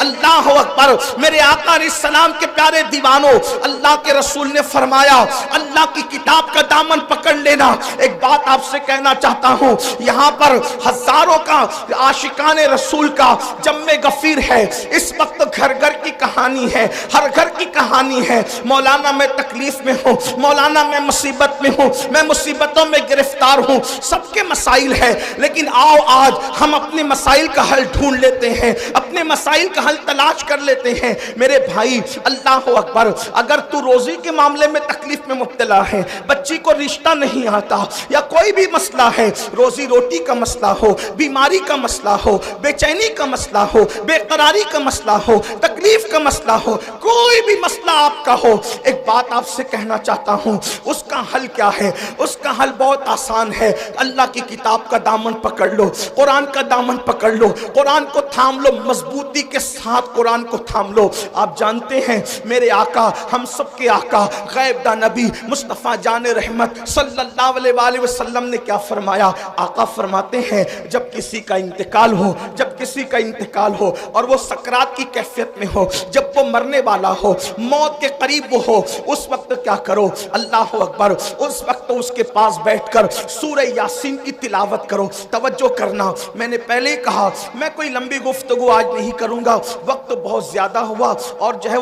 اللہ اکبر، میرے آقا علیہ السلام کے پیارے دیوانوں، اللہ کے رسول نے فرمایا اللہ کی کتاب کا دامن پکڑ لینا۔ ایک بات آپ سے کہنا چاہتا ہوں، یہاں پر ہزاروں کا عاشقان رسول کا جمع غفیر ہے، اس وقت گھر گھر کی کہانی ہے، ہر گھر کی کہانی ہے، مولانا میں تکلیف میں ہوں، مولانا میں مصیبت میں ہوں، میں مصیبتوں میں گرفتار ہوں، سب کے مسائل ہے، لیکن آؤ آج ہم اپنے مسائل کا حل ڈھونڈ لیتے ہیں، اپنے مسائل کا حل تلاش کر لیتے ہیں۔ میرے بھائی اللہ اکبر، اگر تو روزی کے معاملے میں تکلیف میں مبتلا ہے، بچی کو رشتہ نہیں آتا، یا کوئی بھی مسئلہ ہے، روزی روٹی کا مسئلہ ہو، بیماری کا مسئلہ ہو، بے چینی کا مسئلہ ہو، بے قراری کا مسئلہ ہو، تکلیف کا مسئلہ ہو، کوئی بھی مسئلہ آپ کا ہو، ایک بات آپ سے کہنا چاہتا ہوں، اس کا حل کیا ہے؟ اس کا حل بہت آسان ہے، اللہ کی کتاب کا دامن پکڑ لو، قرآن کا دامن پکڑ لو، قرآن کو تھام لو، مضبوطی کے ساتھ قرآن کو تھام لو۔ آپ جانتے ہیں میرے آقا، ہم سب کے آقا، غیب دا نبی مصطفیٰ جان رحمت صلی اللہ علیہ وآلہ وسلم نے کیا فرمایا؟ آقا فرماتے ہیں جب کسی کا انتقال ہو، جب کسی کا انتقال ہو اور وہ سکرات کی کیفیت میں ہو، جب وہ مرنے والا ہو، موت کے قریب وہ ہو، اس وقت کیا کرو؟ اللہ اکبر، اس وقت اس کے پاس بیٹھ کر سورہ یاسین کی تلاوت کرو۔ توجہ کرنا، میں نے پہلے ہی کہا میں کوئی لمبی گفتگو آج نہیں کروں گا، وقت بہت زیادہ ہوا اور جو ہے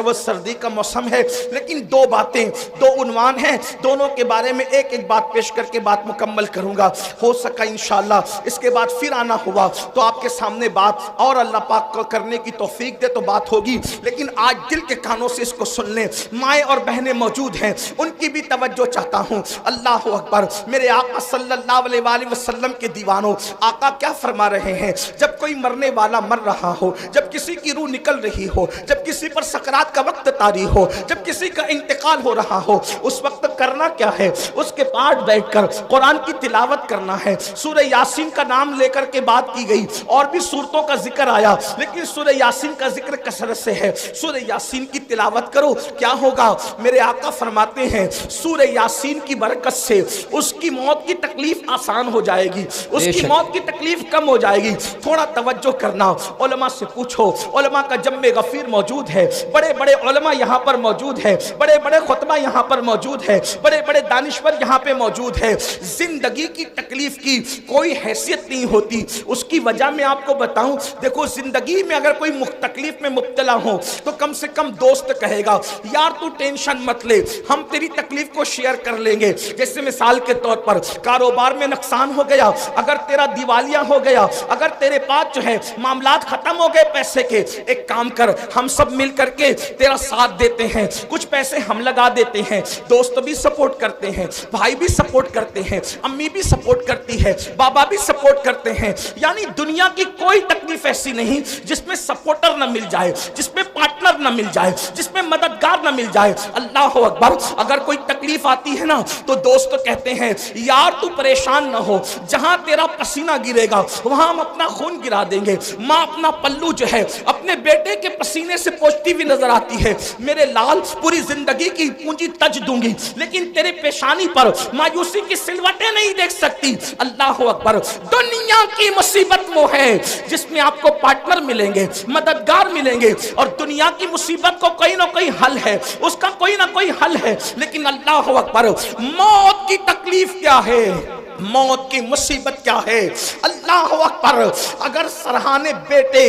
وہ سردی کا موسم ہے، لیکن دو باتیں، دو عنوان ہیں، دونوں کے بارے میں ایک ایک بات پیش کر کے بات مکمل کروں گا، ہو سکا انشاءاللہ اس کے بعد پھر آنا ہوا تو آپ کے سامنے بات اور اللہ پاک کو کرنے کی توفیق دے تو بات ہوگی، لیکن آج دل کے کانوں سے اس کو سن لیں۔ مائیں اور بہنیں موجود ہیں، ان کی بھی توجہ چاہتا ہوں۔ اللہ اکبر، میرے آقا صلی اللہ علیہ وآلہ وسلم کے دیوانوں، آقا کیا فرما رہے ہیں؟ جب کوئی مرنے والا مر رہا ہو، جب کسی کی روح نکل رہی ہو، جب کسی پر سکرات کا وقت طاری ہو، جب کسی کا انتقال ہو رہا ہو، اس وقت کرنا کیا ہے؟ اس کے پاس بیٹھ کر قرآن کی تلاوت کرنا ہے۔ سورہ یاسین کا نام لے کر کے بات کی گئی، اور بھی سورتوں کا ذکر آیا، لیکن سورہ یاسین کا ذکر کثرت سے ہے۔ سورہ یاسین کی تلاوت کرو، کیا ہوگا؟ میرے آقا فرماتے ہیں سورہ یاسین کی برکت سے اس کی موت کی تکلیف آسان ہو جائے گی، اس کی موت کی تکلیف کم ہو جائے گی۔ تھوڑا توجہ کرنا، علماء سے پوچھو، علماء کا جمع غفیر موجود ہے، بڑے بڑے علماء یہاں پر موجود ہے، بڑے بڑے خطبہ یہاں پر موجود ہے، بڑے بڑے دانشور یہاں پہ موجود ہے۔ زندگی کی تکلیف کی کوئی حیثیت نہیں ہوتی، اس کی وجہ میں آپ کو بتاؤں، دیکھو زندگی میں اگر کوئی تکلیف میں مبتلا ہو تو کم سے کم دوست کہے گا یار تو ٹینشن مت لے، ہم تیری تکلیف کو شیئر کر لیں گے۔ جیسے مثال کے طور پر کاروبار میں نقصان ہو گیا، اگر تیرا دیوالیہ ہو گیا، اگر تیرے پاس جو ہے معاملات ختم ہو گئے پیسے کے، ایک کام کر، ہم سب مل کر کے تیرا ساتھ دیتے ہیں، کچھ پیسے ہم لگا دیتے ہیں، دوست بھی سپورٹ کرتے ہیں، بھائی بھی سپورٹ کرتے ہیں، امی بھی سپورٹ کرتی ہے، بابا بھی سپورٹ کرتے ہیں۔ یعنی دنیا کی کوئی تکلیف ایسی نہیں جس میں سپورٹر نہ مل جائے، جس میں پارٹنر نہ مل جائے، جس میں مددگار نہ مل جائے۔ اللہ اکبر، اگر کوئی تکلیف آتی ہے نا تو دوست کہتے ہیں یار تو پریشان نہ ہو، جہاں تیرا پسینہ گرے گا وہاں ہم اپنا خون گرا دیں گے۔ ماں اپنا پلو جو ہے اپنے بیٹے کے پسینے سے پوچھتی ہوئی نظر آتی ہے، میرے لال پوری زندگی کی پونجی تج دوں گی لیکن تیرے پیشانی پر مایوسی کی سلوٹیں نہیں دیکھ سکتی۔ اللہ اکبر، دنیا کی مصیبت وہ ہے جس میں آپ کو پارٹنر ملیں گے، مددگار ملیں گے، اور دنیا کی مصیبت کو کوئی نہ کوئی حل ہے، اس کا کوئی نہ کوئی حل ہے، لیکن اللہ اکبر، موت کی تکلیف کیا ہے؟ موت کی مصیبت کیا ہے؟ اللہ اکبر، اگر سرہانے بیٹے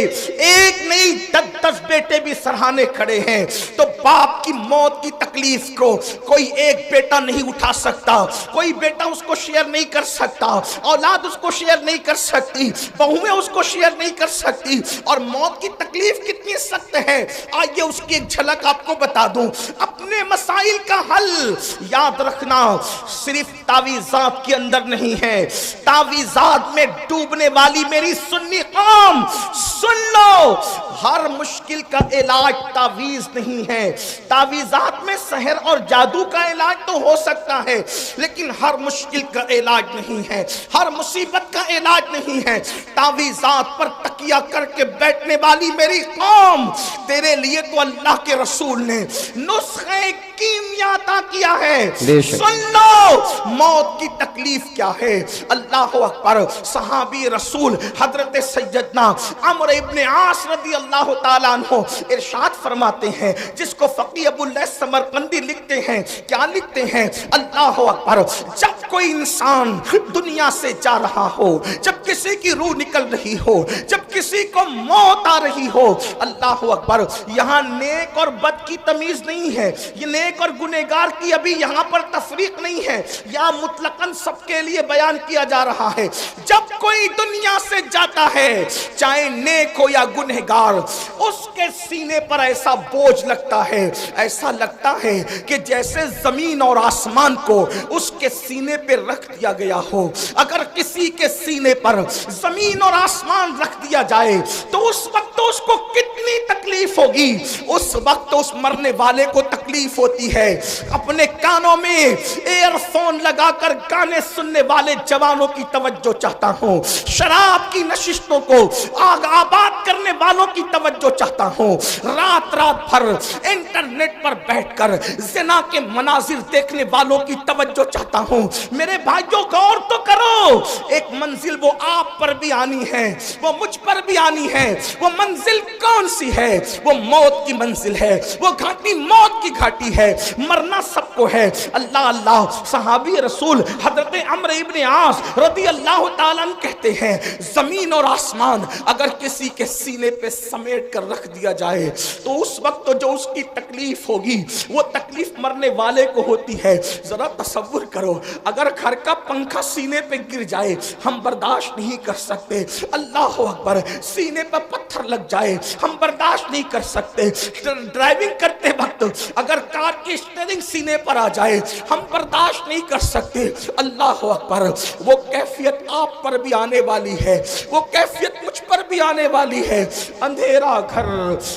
ایک نہیں 10 بیٹے بھی سرہانے کھڑے ہیں تو باپ کی موت کی تکلیف کو کوئی ایک بیٹا نہیں اٹھا سکتا، کوئی بیٹا اس کو شیئر نہیں کر سکتا، اولاد اس کو شیئر نہیں کر سکتی، بہویں اس کو شیئر نہیں کر سکتی۔ اور موت کی تکلیف کتنی سخت ہے، آئیے اس کی ایک جھلک آپ کو بتا دوں۔ اپنے مسائل کا حل یاد رکھنا صرف تعویذات کے اندر نہیں ہے، تعویذات میں ڈوبنے والی میری سنی قوم سن لو، ہر مشکل کا علاج تعویذ نہیں ہے۔ تعویذات میں سحر اور جادو کا علاج تو ہو سکتا ہے لیکن ہر مشکل کا علاج نہیں ہے، ہر مصیبت کا علاج نہیں ہے۔ تعویذات پر تکیہ کر کے بیٹھنے والی میری قوم، تیرے لیے تو اللہ کے رسول نے نسخے کیمیا عطا کیا ہے۔ سن لو موت کی تکلیف کیا ہے۔ اللہ اکبر، صحابی رسول حضرت سیدنا عمرو ابن عاص رضی اللہ اللہ تعالیٰ عنہ ارشاد فرماتے ہیں، جس کو فقی ابو اللیث سمرقندی لکھتے ہیں، کیا لکھتے ہیں؟ اللہ اکبر، جب کوئی انسان دنیا سے جا رہا ہو، جب کسی کی روح نکل رہی ہو، جب کسی کو موت آ رہی ہو، اللہ اکبر، یہاں نیک اور بد کی تمیز نہیں ہے، یہ نیک اور گنہگار کی ابھی یہاں پر تفریق نہیں ہے، یا مطلقاً سب کے لیے بیان کیا جا رہا ہے۔ جب کوئی دنیا سے جاتا ہے، چاہے نیک ہو یا گنہگار، اس کے سینے پر ایسا بوجھ لگتا ہے، ایسا لگتا ہے کہ جیسے زمین اور آسمان کو اس کے سینے پہ رکھ دیا گیا ہو۔ اگر کسی کے سینے پر زمین اور آسمان رکھ دیا جائے تو اس وقت اس کو کتنی تکلیف ہوگی، اس وقت اس مرنے والے کو تکلیف ہوتی ہے۔ اپنے کانوں میں ایئر فون لگا کر گانے سننے والے جوانوں کی توجہ چاہتا ہوں، شراب کی نشستوں کو آباد کرنے والوں کی توجہ چاہتا ہوں، رات رات بھر انٹرنیٹ پر بیٹھ کر زنا کے مناظر دیکھنے والوں کی توجہ چاہتا ہوں۔ میرے بھائیوں غور تو کرو، ایک منزل وہ آپ پر بھی آنی ہے، وہ مجھ پر بھی آنی ہے۔ وہ منزل کون سی ہے؟ وہ موت کی منزل ہے، وہ گھاٹی موت کی گھاٹی ہے، مرنا سب کو ہے۔ اللہ اللہ، صحابی رسول حضرت عمرو ابن عاص رضی اللہ تعالیٰ عنہ کہتے ہیں، زمین اور آسمان اگر کسی کے سینے پہ سمیٹ کر رکھ دیا جائے تو اس وقت جو اس کی تکلیف ہوگی وہ تکلیف مرنے والے کو ہوتی ہے۔ ذرا تصور کرو، اگر گھر کا پنکھا سینے پہ گر جائے ہم برداشت نہیں کر سکتے، اللہ اکبر، سینے پہ پتھر لگ جائے ہم برداشت نہیں کر سکتے، ڈرائیونگ کرتے وقت اگر کار کی اسٹیئرنگ سینے پر آ جائے ہم برداشت نہیں کر سکتے۔ اللہ اکبر، وہ کیفیت آپ پر بھی آنے والی ہے، وہ کیفیت مجھ پر بھی آنے والی ہے۔ اندھیرا گھر،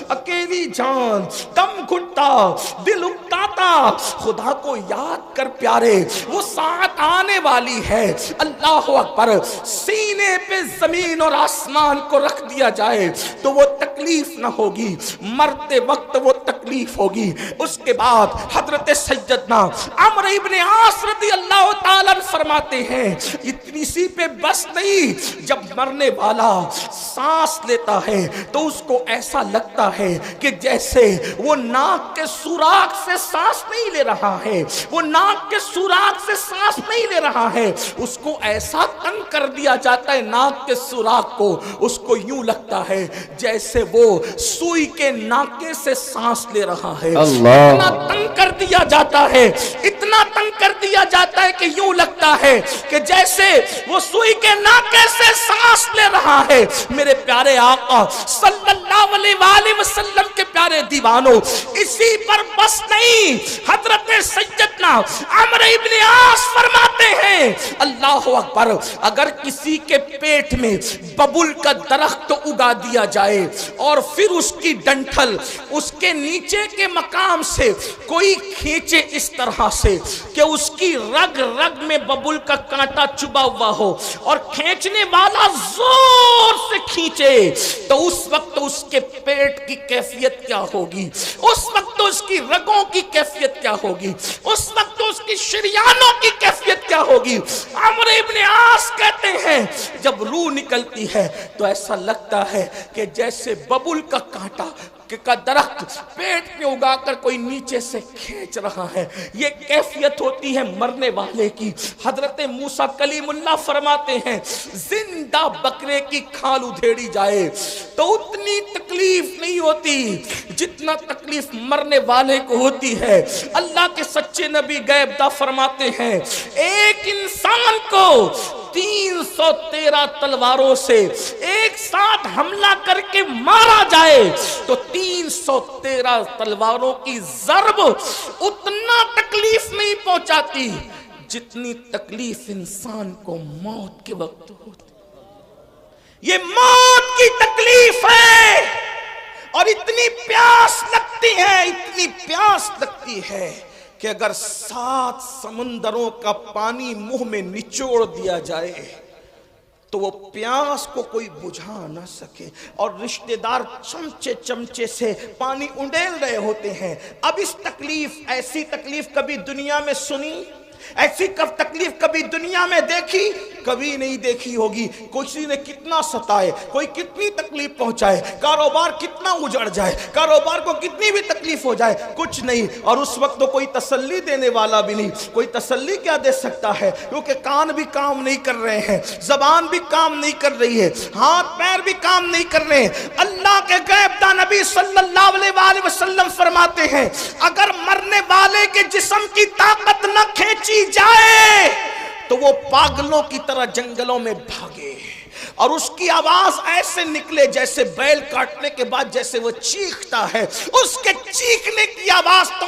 اکیلی جان، دم گھٹتا، دل اکتاتا، خدا کو یاد کر پیارے، وہ ساتھ آنے والی ہے۔ اللہ اکبر، سینے پہ زمین اور آسمان کو رکھ دیا جائے تو وہ تکلیف نہ ہوگی، مرتے وقت وہ تکلیف ہوگی۔ اس کے بعد حضرت سیدنا عمرو ابن عاص رضی اللہ تعالیٰ فرماتے ہیں، اتنی سی پہ بس نہیں، جب مرنے والا سانس لیتا ہے تو اس کو ایسا لگتا ہے کہ جیسے وہ ناک کے سوراخ سے سانس نہیں لے رہا ہے، وہ ناک کے سوراخ سے سانس نہیں لے رہا ہے، اس کو ایسا تنگ کر دیا جاتا ہے ناک کے سوراخ کو، اس کو یوں لگتا ہے جیسے وہ سوئی کے ناکے سے سانس لے رہا ہے۔ اتنا تنگ کر دیا جاتا ہے، اتنا تنگ کر دیا جاتا ہے کہ یوں لگتا ہے کہ جیسے وہ سوئی کے ناکے سے سانس لے رہا ہے۔ میرے پیارے آقا صلی اللہ علیہ وآلہ وسلم کے پیارے دیوانوں، اسی پر بس نہیں، حضرت سیدنا عمرو ابن عاص فرماتے ہیں، اللہ اکبر، اگر کسی کے پیٹ میں ببول کا درخت اگا دیا جائے اور پھر اس کی ڈنٹھل اس کے نیچے کے مقام سے کوئی کھینچے اس طرح سے کہ اس کی رگ رگ میں ببول کا کانٹا چبا ہوا ہو اور کھینچنے والا زور سے کھینچے تو اس وقت اس کے پیٹ کی کیفیت کیا ہوگی، اس وقت اس کی رگوں کی کیفیت کیا ہوگی، اس وقت اس کی شریانوں کی کیفیت کیا ہوگی۔ عمرو ابن عاص کہتے ہیں جب روح نکلتی ہے تو ایسا لگتا ہے کہ جیسے ببول کا کانٹا کا درخت پیٹ میں اگا کر کوئی نیچے سے کھینچ رہا ہے، یہ کیفیت ہوتی ہے مرنے والے کی۔ حضرت موسیٰ کلیم اللہ فرماتے ہیں، زندہ بکرے کی کھال ادھیڑی جائے تو اتنی تکلیف نہیں ہوتی جتنا تکلیف مرنے والے کو ہوتی ہے۔ اللہ کے سچے نبی غیب داں فرماتے ہیں، ایک انسان کو 313 تلواروں سے ایک ساتھ حملہ کر کے مارا جائے تو 313 تلواروں کی ضرب اتنا تکلیف نہیں پہنچاتی جتنی تکلیف انسان کو موت کے وقت ہوتی۔ یہ موت کی تکلیف ہے اور اتنی پیاس لگتی ہے، اتنی پیاس لگتی ہے کہ اگر 7 سمندروں کا پانی منہ میں نچوڑ دیا جائے تو وہ پیاس کو کوئی بجھا نہ سکے، اور رشتہ دار چمچے سے پانی انڈیل رہے ہوتے ہیں۔ اب اس تکلیف، ایسی تکلیف کبھی دنیا میں سنی، ایسی تکلیف کبھی دنیا میں دیکھی؟ کبھی نہیں دیکھی ہوگی کسی نے کتنا ستائے، کوئی کتنی تکلیف پہنچائے، کاروبار کتنا اجڑ جائے، کاروبار کو کتنی بھی تکلیف ہو جائے، کچھ نہیں، اور اس وقت تو کوئی تسلی دینے والا بھی نہیں۔ کوئی تسلی کیا دے سکتا ہے؟ کیونکہ کان بھی کام نہیں کر رہے ہیں، زبان بھی کام نہیں کر رہی ہے، ہاتھ پیر بھی کام نہیں کر رہے ہیں۔ اللہ کے غیب داں نبی صلی اللہ علیہ وآلہ وسلم فرماتے ہیں اگر مرنے والے کے جسم کی طاقت نہ کھینچی جائے تو وہ پاگلوں کی طرح جنگلوں میں بھاگے، اور اس کی آواز ایسے نکلے جیسے بیل کاٹنے کے بعد جیسے وہ چیختا ہے، اس کے چیخنے کی آواز تو